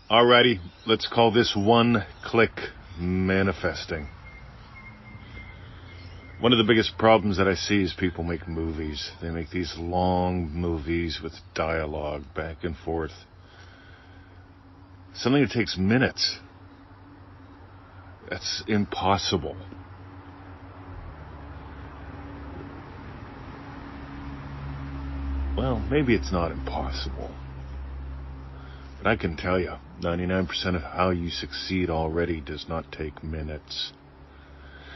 Alrighty, let's call this one-click manifesting. One of the biggest problems that I see is people make movies. They make these long movies with dialogue back and forth. Something that takes minutes. That's impossible. Well, maybe it's not impossible. But I can tell you, 99% of how you succeed already does not take minutes.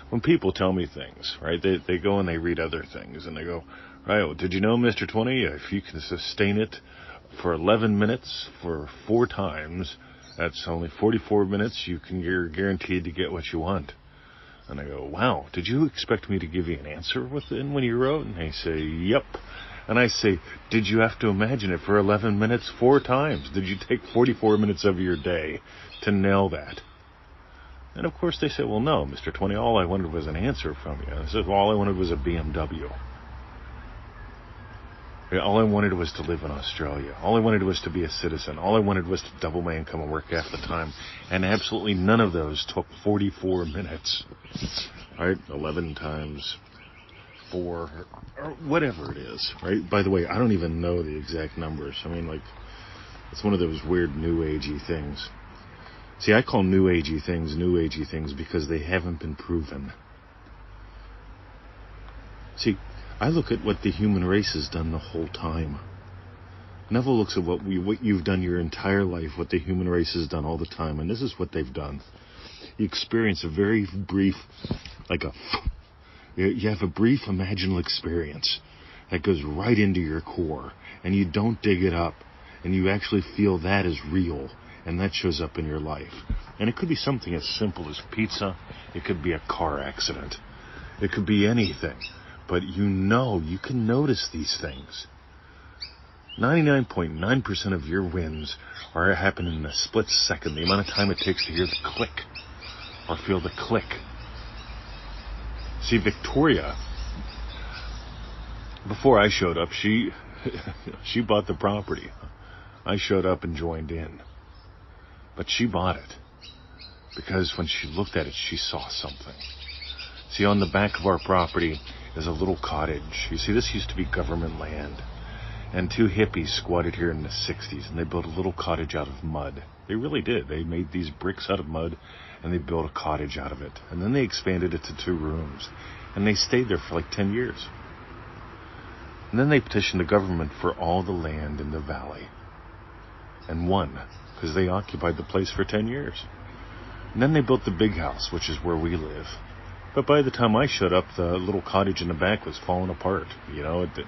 When people tell me things, right, they go and they read other things, and they go, right, well, did you know, Mr. 20, if you can sustain it for 11 minutes for 4 times, that's only 44 minutes, you're guaranteed to get what you want. And I go, wow, did you expect me to give you an answer within when you wrote? And they say, yep. And I say, did you have to imagine it for 11 minutes 4 times? Did you take 44 minutes of your day to nail that? And of course they say, well, no, Mr. 20, all I wanted was an answer from you. I said, well, all I wanted was a BMW. All I wanted was to live in Australia. All I wanted was to be a citizen. All I wanted was to double my income and work half the time. And absolutely none of those took 44 minutes. Right? 11 times 4, or whatever it is. Right? By the way, I don't even know the exact numbers. I mean, like, it's one of those weird new agey things. See, I call new agey things because they haven't been proven. See, I look at what the human race has done the whole time. Neville looks at what you've done your entire life, what the human race has done all the time, and this is what they've done. You experience a very brief, you have a brief imaginal experience that goes right into your core, and you don't dig it up, and you actually feel that is real. And that shows up in your life. And it could be something as simple as pizza. It could be a car accident. It could be anything. But you can notice these things. 99.9% of your wins are happening in a split second. The amount of time it takes to hear the click or feel the click. See, Victoria, before I showed up, she bought the property. I showed up and joined in. But she bought it because when she looked at it, she saw something. See, on the back of our property is a little cottage. You see, this used to be government land. And 2 hippies squatted here in the 60s, and they built a little cottage out of mud. They really did. They made these bricks out of mud, and they built a cottage out of it. And then they expanded it to 2 rooms. And they stayed there for like 10 years. And then they petitioned the government for all the land in the valley. And won. Because they occupied the place for 10 years. And then they built the big house, which is where we live. But by the time I showed up, the little cottage in the back was falling apart. You know, it did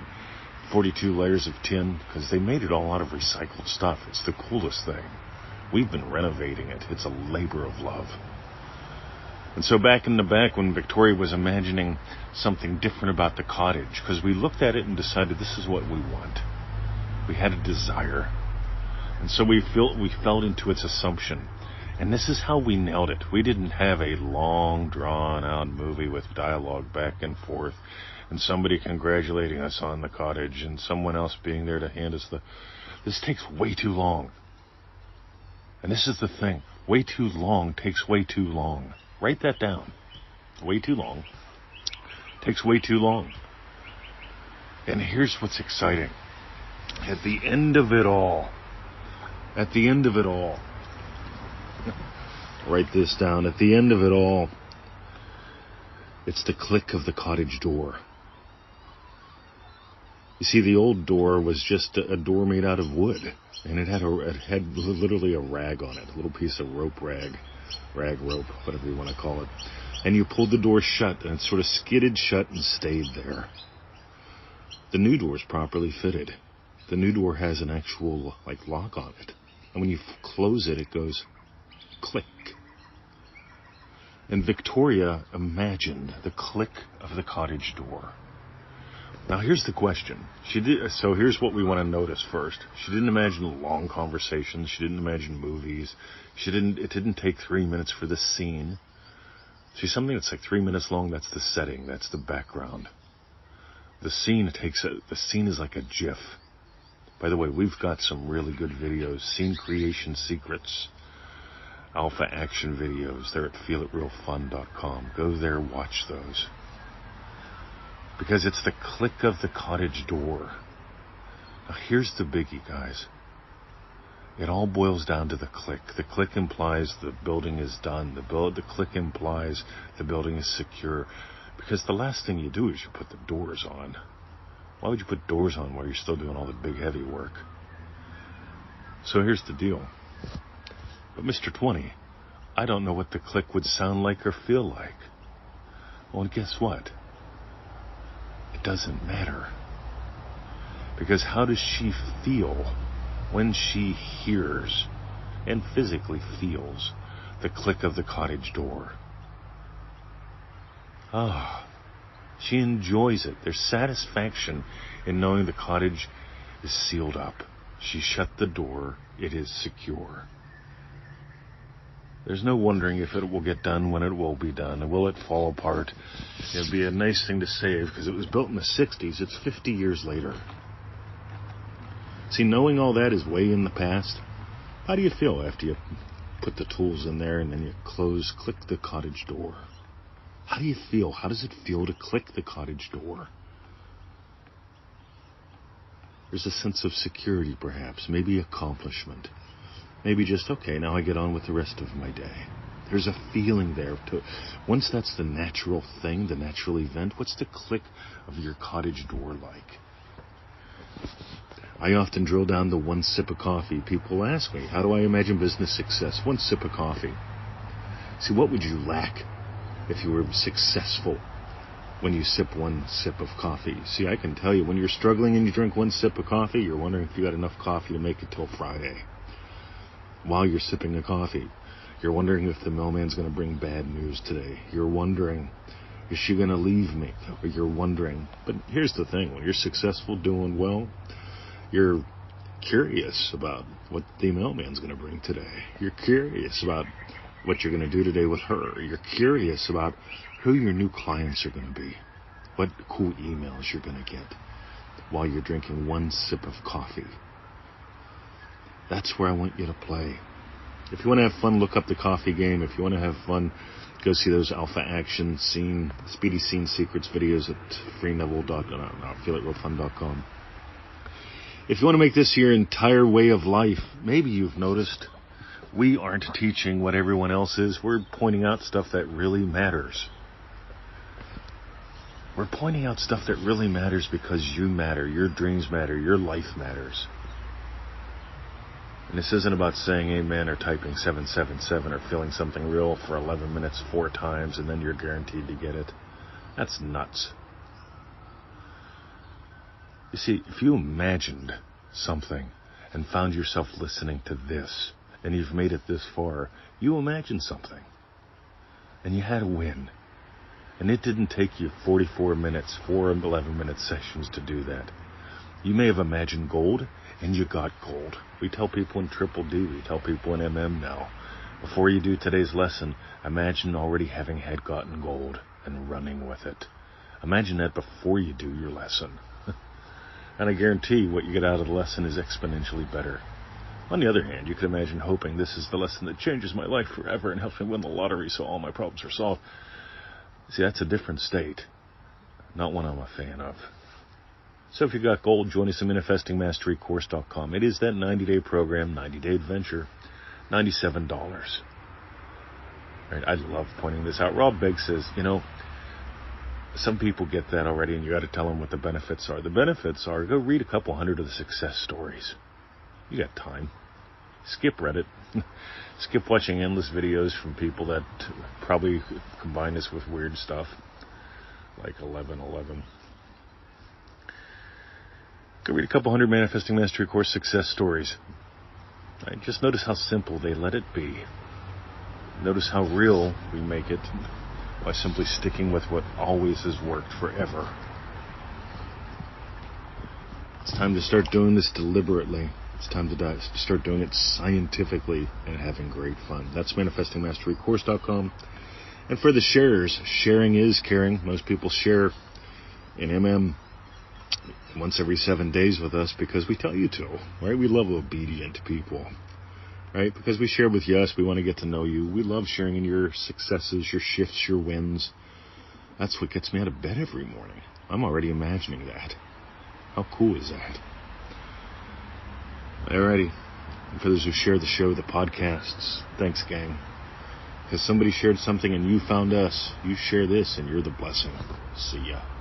42 layers of tin, because they made it all out of recycled stuff. It's the coolest thing. We've been renovating it. It's a labor of love. And so back in the back, when Victoria was imagining something different about the cottage, because we looked at it and decided this is what we want. We had a desire. And so we fell into its assumption. And this is how we nailed it. We didn't have a long, drawn-out movie with dialogue back and forth, and somebody congratulating us on the cottage, and someone else being there to hand us This takes way too long. And this is the thing. Way too long takes way too long. Write that down. Way too long takes way too long. And here's what's exciting. At the end of it all, write this down. At the end of it all, it's the click of the cottage door. You see, the old door was just a door made out of wood, and it had literally a rag on it, a little piece of rope, whatever you want to call it. And you pulled the door shut, and it sort of skidded shut and stayed there. The new door is properly fitted. The new door has an actual lock on it. And when you close it, it goes click. And Victoria imagined the click of the cottage door. Now here's the question. So here's what we want to notice first. She didn't imagine long conversations. She didn't imagine movies. It didn't take 3 minutes for the scene. See, something that's like 3 minutes long, that's the setting. That's the background. The scene is like a GIF. By the way, we've got some really good videos, scene creation secrets, alpha action videos. They're at feelitrealfun.com. Go there, watch those. Because it's the click of the cottage door. Now here's the biggie, guys. It all boils down to the click. The click implies the building is done. The click implies the building is secure. Because the last thing you do is you put the doors on. Why would you put doors on while you're still doing all the big heavy work? So here's the deal. But Mr. 20, I don't know what the click would sound like or feel like. Well, and guess what? It doesn't matter. Because how does she feel when she hears and physically feels the click of the cottage door? She enjoys it. There's satisfaction in knowing the cottage is sealed up. She shut the door. It is secure. There's no wondering if it will get done, when it will be done. Will it fall apart? It'd be a nice thing to save because it was built in the 60s. It's 50 years later. See, knowing all that is way in the past. How do you feel after you put the tools in there and then you click the cottage door? How do you feel? How does it feel to click the cottage door? There's a sense of security, perhaps, maybe accomplishment. Maybe just, okay, now I get on with the rest of my day. There's a feeling there. Once that's the natural thing, the natural event, what's the click of your cottage door like? I often drill down to one sip of coffee. People ask me, how do I imagine business success? One sip of coffee. See, what would you lack if you were successful when you sip one sip of coffee? See, I can tell you, when you're struggling and you drink one sip of coffee, you're wondering if you got enough coffee to make it till Friday. While you're sipping a coffee, you're wondering if the mailman's going to bring bad news today. You're wondering, is she going to leave me? Or you're wondering. But here's the thing, when you're successful, doing well, you're curious about what the mailman's going to bring today. You're curious about what you're going to do today with her. You're curious about who your new clients are going to be, what cool emails you're going to get while you're drinking one sip of coffee. That's where I want you to play. If you want to have fun, look up the coffee game. If you want to have fun, go see those alpha action Speedy scene secrets videos at feelitrealfun.com. If you want to make this your entire way of life, maybe you've noticed we aren't teaching what everyone else is. We're pointing out stuff that really matters. We're pointing out stuff that really matters because you matter, your dreams matter, your life matters. And this isn't about saying amen or typing 777 or feeling something real for 11 minutes 4 times and then you're guaranteed to get it. That's nuts. You see, if you imagined something and found yourself listening to this, and you've made it this far, you imagined something. And you had a win. And it didn't take you 44 minutes, 4 11-minute sessions to do that. You may have imagined gold, and you got gold. We tell people in Triple D, we tell people in MM now, before you do today's lesson, imagine already having had gotten gold and running with it. Imagine that before you do your lesson. And I guarantee what you get out of the lesson is exponentially better. On the other hand, you could imagine hoping this is the lesson that changes my life forever and helps me win the lottery so all my problems are solved. See, that's a different state. Not one I'm a fan of. So if you got gold, join us at manifestingmasterycourse.com. It is that 90-day program, 90-day adventure, $97. Right, I love pointing this out. Rob Begg says, some people get that already, and you got to tell them what the benefits are. The benefits are, go read a couple hundred of the success stories. You got time. Skip Reddit. Skip watching endless videos from people that probably combine this with weird stuff, like 1111. Go read a couple hundred Manifesting Mastery Course success stories. Right? Just notice how simple they let it be. Notice how real we make it by simply sticking with what always has worked forever. It's time to start doing this deliberately. It's time to start doing it scientifically and having great fun. That's manifestingmasterycourse.com. And for the sharers, sharing is caring. Most people share in MM once every 7 days with us because we tell you to, right? We love obedient people, right? Because we share with you us, we want to get to know you. We love sharing in your successes, your shifts, your wins. That's what gets me out of bed every morning. I'm already imagining that. How cool is that? Alrighty. And for those who share the show, the podcasts, thanks, gang. Because somebody shared something and you found us. You share this and you're the blessing. See ya.